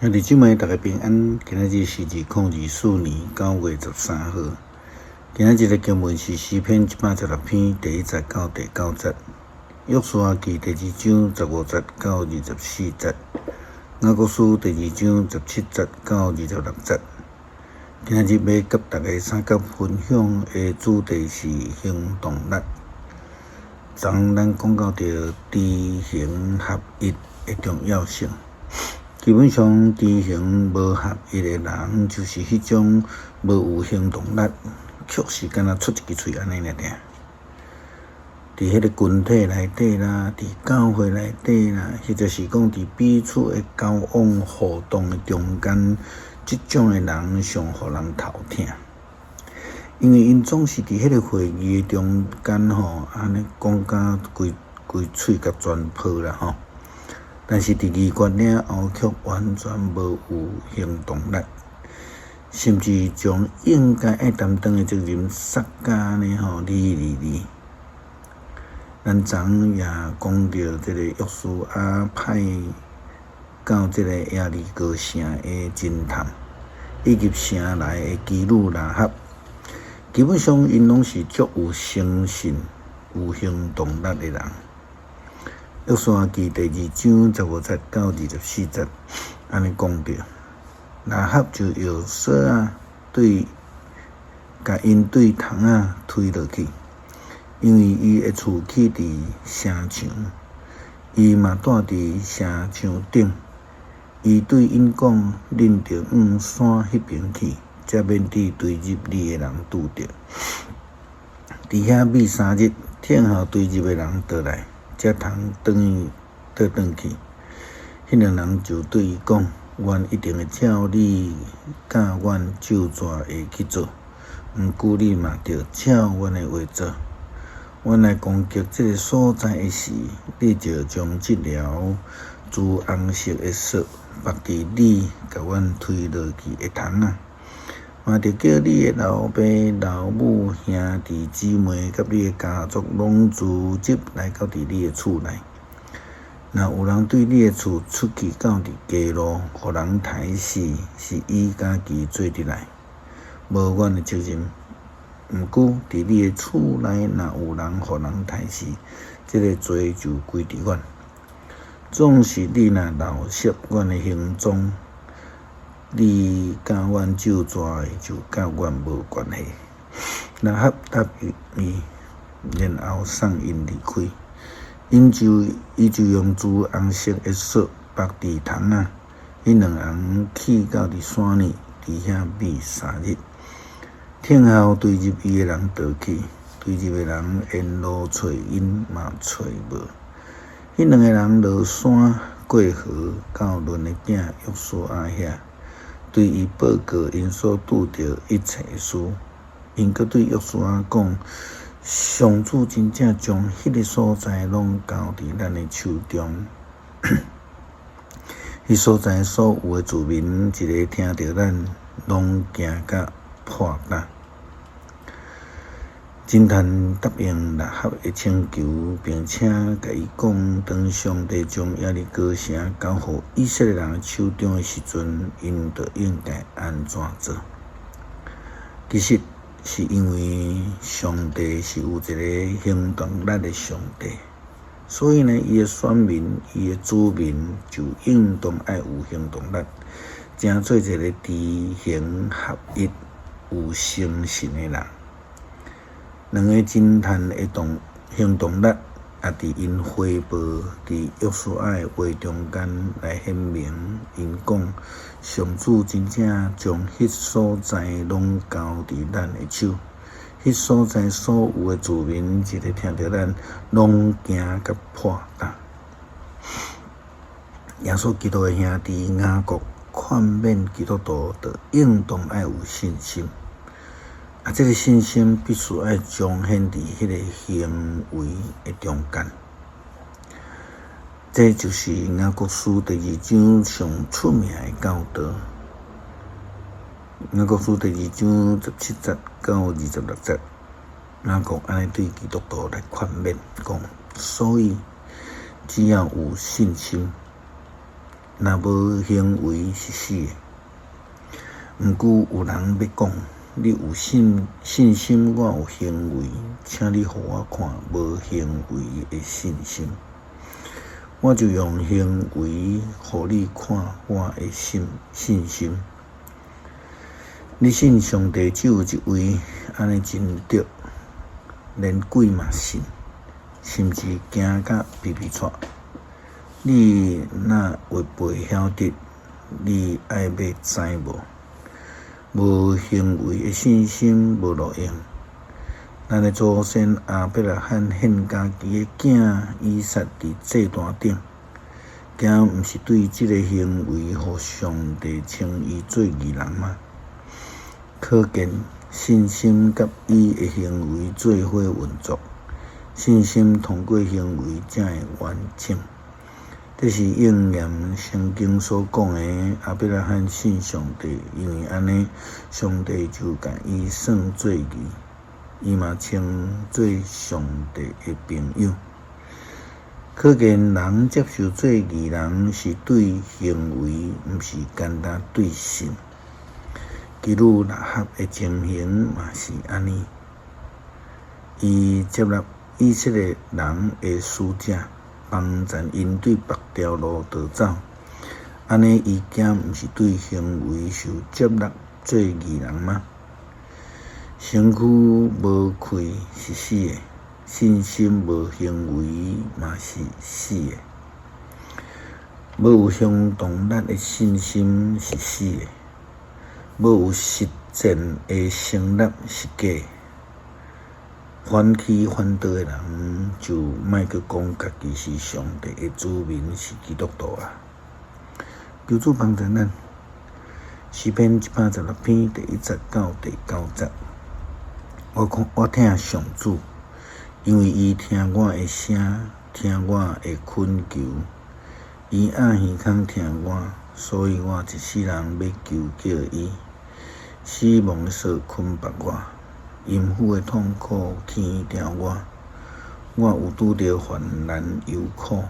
兄弟姊妹，大家平安。今仔日是2024年9月13号。今仔日的经文是诗篇116篇第1节到第9节，约书亚记第2章15节到24节，雅各书第2章17节到26节。今仔日要甲大家三角分享的主题是行动力。昨咱讲到着知行合一的重要性。基本上，知行无合一的人，就是迄种无有行动力，却是敢若出一支嘴安尼尔尔。伫迄个群体内底啦，伫教会内底啦，或者是讲伫彼此的交往互动的中间，即种的人上互人头疼，因为因总是伫迄个会议的中间安尼讲甲规喙甲全破啦但是伫议决了后，却完全无有行动力，甚至将应该爱担当的责任撒甲呢哩。咱昨也讲到这个约书亚派到这个耶利哥城的侦探，以及城内的基路拉合，基本上因拢是足有诚信、有行动力的人。约书亚记第2章15节到24节，安尼讲着，拉合就用绳甲因对窗推落去，因为伊的厝起伫城墙，伊嘛住伫城墙顶。伊对因讲：“恁着往山迄边去，才免伫追入你的人拄着。伫遐秘3日，天后追入的人倒来。”才通倒转去，迄两人就对伊讲：“阮一定会照你教阮就怎会去做，毋过你嘛着照阮的话做。阮来攻击这个所在的时，你就将这条朱红色的绳绑伫你甲阮推落去的窗嘛着叫你的老爸、老母、兄弟姊妹，甲你的家族拢聚集来到伫你的厝内。若有人对你的厝出去到伫街路，互人杀死，是伊家己做得来，无阮的责任。毋过伫你的厝内，若有人互人杀死，这个罪就归伫阮。总是你若漏失阮的行踪，你甲阮就怎的，就甲阮无关系。拉合答应伊，然后送因离开。伊就用朱红色的绳绑伫窗迄两人去到伫山里，伫遐秘3日。天后追入伊的人倒去，追入的人沿路找因嘛找无。迄两个人落山过河，到伦的囝约书亚遐。对伊报告因所拄着一切事，因阁对约书亚讲：上主真正将迄个所在拢交伫咱的手中。迄所在所有的居民，一个听着咱，拢惊甲破胆。侦探答应拉合的请求，并且甲伊讲，当上帝将耶利哥城交予以色列人手中的时阵，因就应该安怎做。其实是因为上帝是有一个行动力的上帝，所以呢，伊的选民、伊的子民就应当爱有行动力，成做一个知行合一、有诚信的人。两个侦探的行动力，也伫因回报伫约书亚的话中间来显明。因讲，上主真正将迄所在拢交伫咱的手，迄所在所有的居民，一个听着咱，拢惊甲破胆。耶稣基督的兄弟雅各劝勉基督徒，就应当爱有信心。这个信心必须要彰显伫迄个行为的中间，这就是雅各书第2章上出名的教导。雅各书第2章17节到26节，雅各安尼对基督徒来劝勉讲：所以只要有信心，若无行为是死诶。毋过有人要讲，你有信心，我有行为，请你互我看无行为诶信心，我就用行为互你看我诶信心。你信上帝只有一位，安尼真对，连鬼嘛信，甚至惊甲皮皮喘。你若会袂晓得，你爱要知无？无行为的信心无路用。咱的祖先亚伯拉罕献家己的囝以撒伫祭坛顶，惊毋是对即个行为，互上帝称伊做义人吗？可见信心甲伊的行为做伙运作，信心通过行为才会完整。这是应验圣经所讲的亚伯拉罕信上帝，因为安尼，上帝就甲伊算做义，伊嘛称做上帝的朋友。可见人接受做义人是对行为，毋是单单对神。基督纳合的情形嘛是安尼，伊接纳以色列人的使者。帮助因对别条路逃走，安尼伊惊毋是对行为受接纳做义人吗？身躯无开是死的，信心无行为嘛是死的。无有行动力的信心是死的，无有实践的承诺是假的。反起反倒的人，就莫去讲家己是上帝的子民，是基督徒啊！求主帮助咱。诗篇116篇第1节到第9节。我听上主，因为伊听我的声，听我的恳求，伊暗耳孔听我，所以我一世人要求叫伊，死亡所捆绑我。阴府的痛苦牵着我有拄着患难忧苦，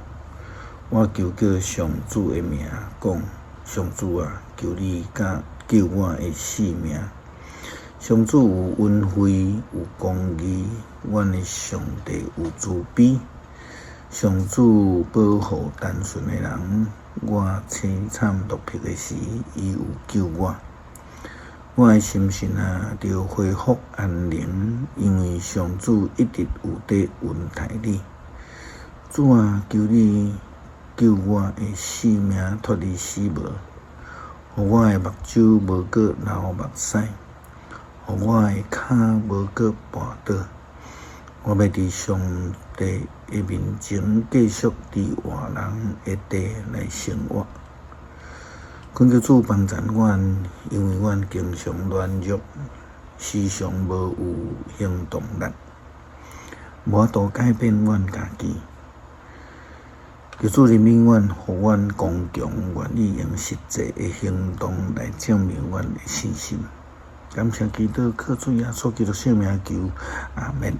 我求叫上主的名，讲上主啊，求你救我的性命。上主有恩惠，有公义，阮的上帝有慈悲。上主保护单纯的人，我凄惨落魄的时，伊有救我。我的心神啊，着恢复安宁，因为上主一直有在恩待你。主啊，求你救我的性命脱离死亡，互我的目睭无搁流目屎，互我的脚无搁绊倒。我要伫上帝的面前继续伫活人的地来生活。恳求主帮助阮，因为阮经常软弱，时常无有行动力，无法度改变阮家己。求主怜悯阮，互阮刚强，愿意用实际的行动来证明阮的信心。感谢基督，靠主耶稣基督圣名求，阿门。